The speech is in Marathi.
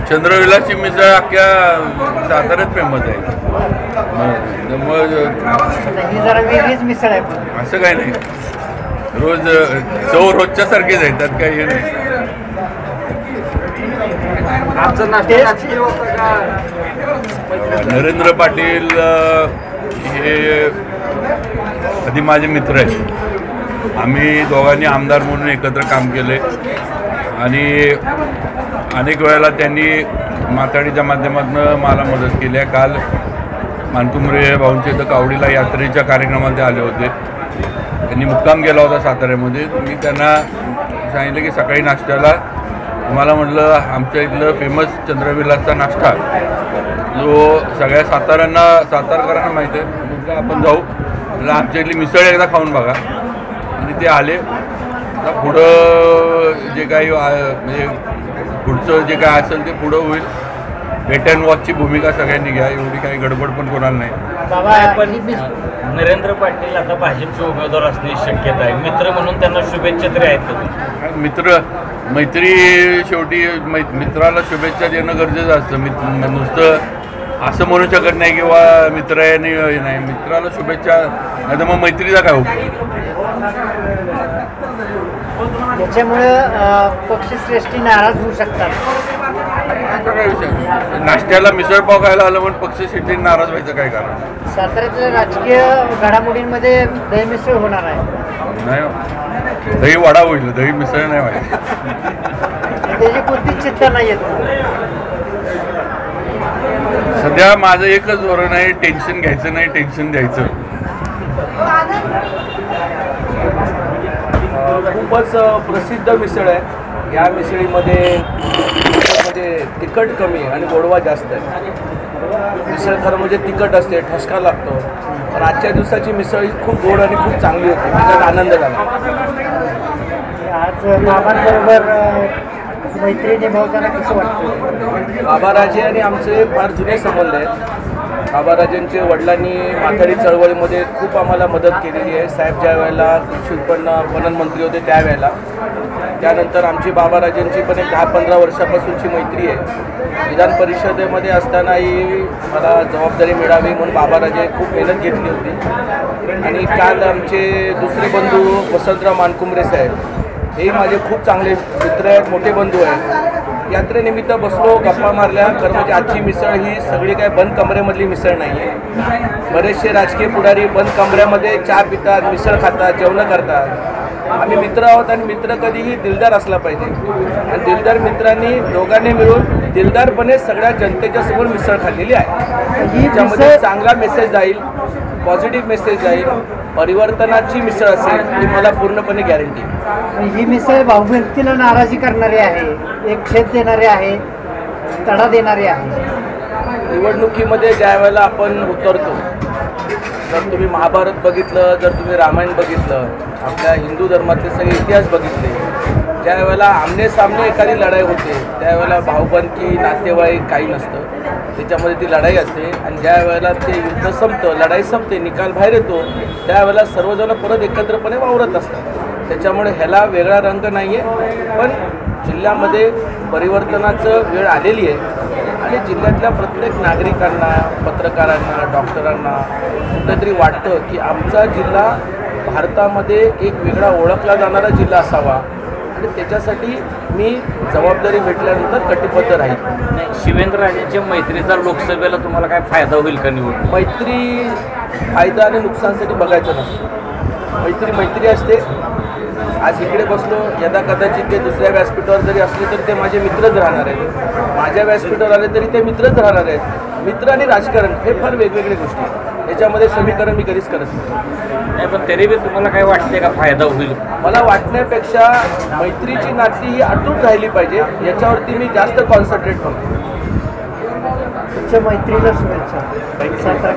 चंद्रविलासची मिसळ अख्ख्या साताऱ्यात फेमस आहे. त्यामुळे जरा वेगळीच मिसळ आहे. असं काही नाही, रोज चव रोजच्या सारखीच आहे, त्यात काही हे नाही. नरेंद्र पाटील हे आधी माझे मित्र आहेत. आम्ही दोघांनी आमदार म्हणून एकत्र काम केले आणि अनेक वेळेला त्यांनी माथाडीच्या माध्यमातून मला मदत केली आहे. काल मानकुमरे भाऊंच्या इथं कावडीला यात्रेच्या कार्यक्रमात ते आले होते. त्यांनी मुक्काम केला होता साताऱ्यामध्ये. मी त्यांना सांगितलं की सकाळी नाश्त्याला तुम्हाला म्हटलं आमच्या इथलं फेमस चंद्रविलासचा नाश्ता जो सगळ्या सातारकरांना माहीत आहे, म्हटलं आपण जाऊ, म्हटलं आमच्या इथली मिसळ एकदा खाऊन बघा. आणि ते आले. आता पुढं जे काही म्हणजे पुढचं जे काय असेल ते पुढं होईल. वेट अँड वॉचची भूमिका सगळ्यांनी घ्या, एवढी काही गडबड पण कोणाला नाही. नरेंद्र पाटील आता भाजपचे उमेदवार असण्याची शक्यता आहे. मित्र म्हणून त्यांना शुभेच्छा तरी आहेत. मित्र मैत्री शेवटी मित्राला शुभेच्छा देणं गरजेचं असतं. नुसतं असं म्हणू शकत नाही किंवा मित्र आहे नाही, मित्राला शुभेच्छा नाही तर मग मैत्रीचा काय उपयोग. त्याच्यामुळं पक्षश्रेष्ठी नाराज होऊ शकतात. काय विषय, नाश्त्याला मिसळपाव खायला आलं पण पक्षश्रेष्ठी नाराज व्हायचं काय कारण. साताऱ्यातल्या राजकीय घडामोडींमध्ये दही मिसळ होणार आहे. नाही, दही वडा होईल, दही मिसळ नाही व्हायची. त्याची कोणतीच चिंता नाही येत. सध्या माझं एकच धोरण आहे, टेन्शन घ्यायचं नाही, टेन्शन द्यायचं. खूपच प्रसिद्ध मिसळ आहे. या मिसळीमध्ये तिखट कमी आणि गोडवा जास्त आहे. मिसळ खरं म्हणजे तिखट असते, ठसका लागतो. पण आजच्या दिवसाची मिसळ ही खूप गोड आणि खूप चांगली होती, त्याच्यात आनंद झाला. आज बाबांबरोबर मैत्री निभावताना कसं वाटतं. बाबाराजे आणि आमचे फार जुने संबंध आहेत. बाबाराजेंचे वडिलांनी माथाडी चळवळीमध्ये खूप आम्हाला मदत केलेली आहे. साहेब ज्या वेळेला कृषी उत्पन्न पणन मंत्री होते त्यावेळेला. त्यानंतर आमची बाबाराजेंची पण एक 10-15 वर्षापासूनची मैत्री आहे. विधान परिषदेमध्ये असतानाही मला जबाबदारी मिळावी म्हणून बाबाराजे खूप मेहनत घेतली होती. आणि काल आमचे दुसरे बंधू वसंतराव मानकुमरे साहेब हे माझे खूप चांगले मित्र आहेत, मोठे बंधू आहेत. यात्रेनिमित्त बसलो, गप्पा मारल्या. खरं म्हणजे आजची मिसळ ही सगळी काय बंद कमरेमधली मिसळ नाही आहे. बरेचसे राजकीय पुढारी बंद कमऱ्यामध्ये चहा पितात, मिसळ खातात, जेवणं करतात. आम्ही मित्र आहोत आणि मित्र कधीही दिलदार असला पाहिजे. आणि दिलदार मित्रांनी दोघांनी मिळून दिलदारपणे सगळ्या जनतेच्या समोर मिसळ खाल्लेली आहे. त्याच्यामध्ये चांगला मेसेज जाईल, पॉझिटिव्ह मेसेज जाईल, परिवर्तनाची मिसळ असेल ही मला पूर्णपणे गॅरंटी. ही मिसळ भाऊबंदकीला नाराजी करणारी आहे, एक छेद देणारी आहे, तडा देणारी आहे. निवडणुकीमध्ये ज्या वेळेला आपण उतरतो, जर तुम्ही महाभारत बघितलं, जर तुम्ही रामायण बघितलं, आपल्या हिंदू धर्मातले सगळे इतिहास बघितले, ज्या वेळेला आमने सामने एखादी लढाई होते त्यावेळेला भाऊबंदकी नातेवाईक काही नसतं, त्याच्यामध्ये ती लढाई असते. आणि ज्या वेळेला ते युद्ध संपतं, लढाई संपते, निकाल बाहेर येतो, त्यावेळेला सर्वजण परत एकत्रपणे वावरत असतात. त्याच्यामुळे ह्याला वेगळा रंग नाही आहे. पण जिल्ह्यामध्ये परिवर्तनाचं वेळ आलेली आहे आणि जिल्ह्यातल्या प्रत्येक नागरिकांना, पत्रकारांना, डॉक्टरांना कुठेतरी वाटतं की आमचा जिल्हा भारतामध्ये एक वेगळा ओळखला जाणारा जिल्हा असावा. आणि त्याच्यासाठी मी जबाबदारी भेटल्यानंतर कटिबद्ध राहील. नाही, शिवेंद्रराजेंच्या मैत्रीचा लोकसभेला तुम्हाला काय फायदा होईल का निवडून. मैत्री फायदा आणि नुकसानसाठी बघायचं नसतं. मैत्री असते. आज इकडे बसलो, यदा कदाचित ते दुसऱ्या व्यासपीठावर जरी असले तरी ते माझे मित्रच राहणार आहेत. माझ्या व्यासपीठावर आले तरी ते मित्रच राहणार आहेत. मित्र आणि राजकारण हे फार वेगवेगळ्या गोष्टी आहेत. याच्यामध्ये समीकरण मी कधीच करत नाही. पण तरी बी तुम्हाला काय वाटते का फायदा होईल. मला वाटण्यापेक्षा मैत्रीची नाती ही अटूट राहिली पाहिजे, याच्यावरती मी जास्त कॉन्सन्ट्रेट करतो. तुमच्या मैत्रीला शुभेच्छा. सातारा